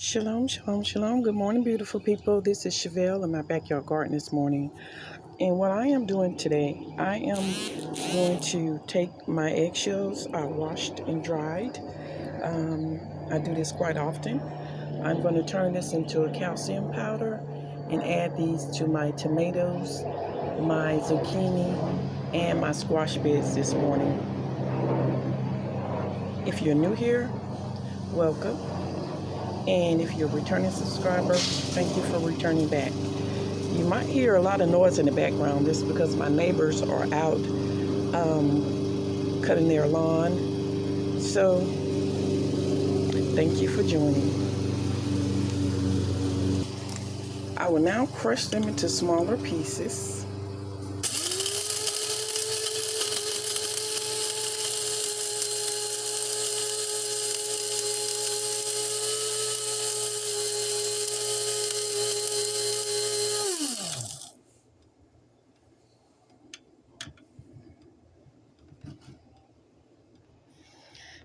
Shalom, shalom, shalom. Good morning, beautiful people. This is Chevelle in my backyard garden this morning. And what I am doing today, I am going to take my eggshells I washed and dried. I do this quite often. I'm going to turn this into a calcium powder and add these to my tomatoes, my zucchini, and my squash beds this morning. If you're new here, welcome. And if you're a returning subscriber, thank you for returning back. You might hear a lot of noise in the background. This is because my neighbors are out cutting their lawn. So, thank you for joining. I will now crush them into smaller pieces.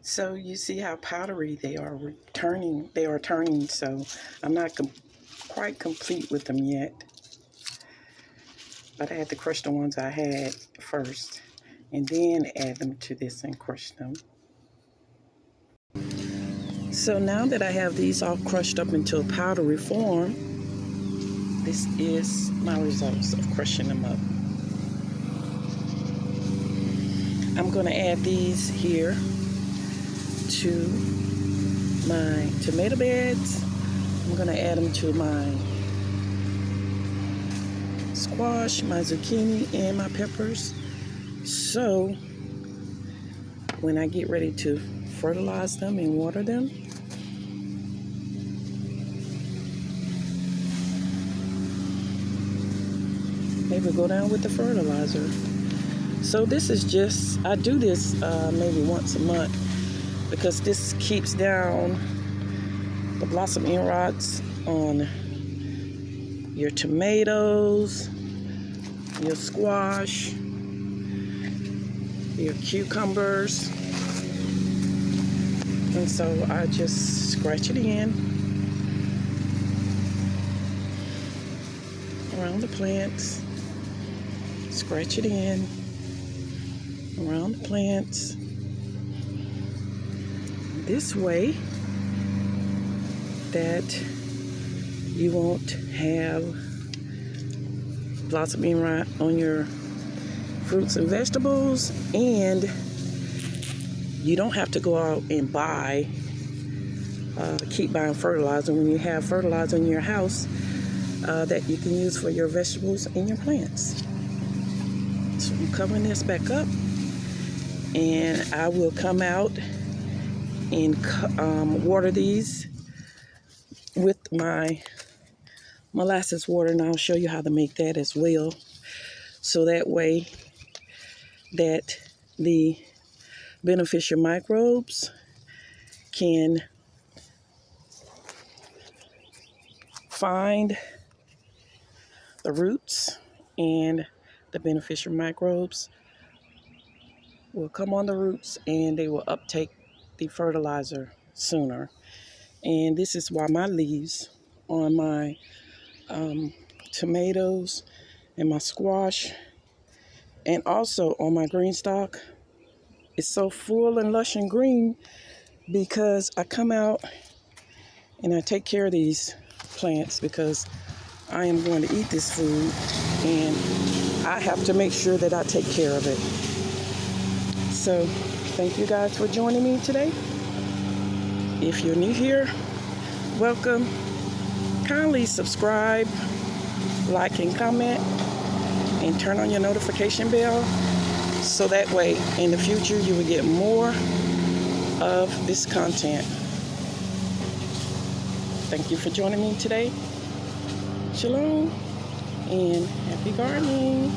So you see how powdery they are turning. So I'm not quite complete with them yet. But I had to crush the ones I had first and then add them to this and crush them. So now that I have these all crushed up into a powdery form, this is my results of crushing them up. I'm going to add these here to my tomato beds. I'm going to add them to my squash, my zucchini, and my peppers. So when I get ready to fertilize them and water them, maybe go down with the fertilizer. So this is just, I do this maybe once a month because this keeps down the blossom end rots on your tomatoes, your squash, your cucumbers. And so I just scratch it in around the plants, scratch it in around the plants. This way that you won't have blossom end rot on your fruits and vegetables, and you don't have to go out and keep buying fertilizer when you have fertilizer in your house that you can use for your vegetables and your plants. So I'm covering this back up, and I will come out and water these with my molasses water, and I'll show you how to make that as well, so that way that the beneficial microbes can find the roots, and the beneficial microbes will come on the roots and they will uptake the fertilizer sooner. And this is why my leaves on my tomatoes and my squash and also on my green stalk is so full and lush and green, because I come out and I take care of these plants because I am going to eat this food and I have to make sure that I take care of it. So thank you guys for joining me today. If you're new here, welcome. Kindly subscribe, like, and comment, and turn on your notification bell so that way in the future you will get more of this content. Thank you for joining me today. Shalom and happy gardening.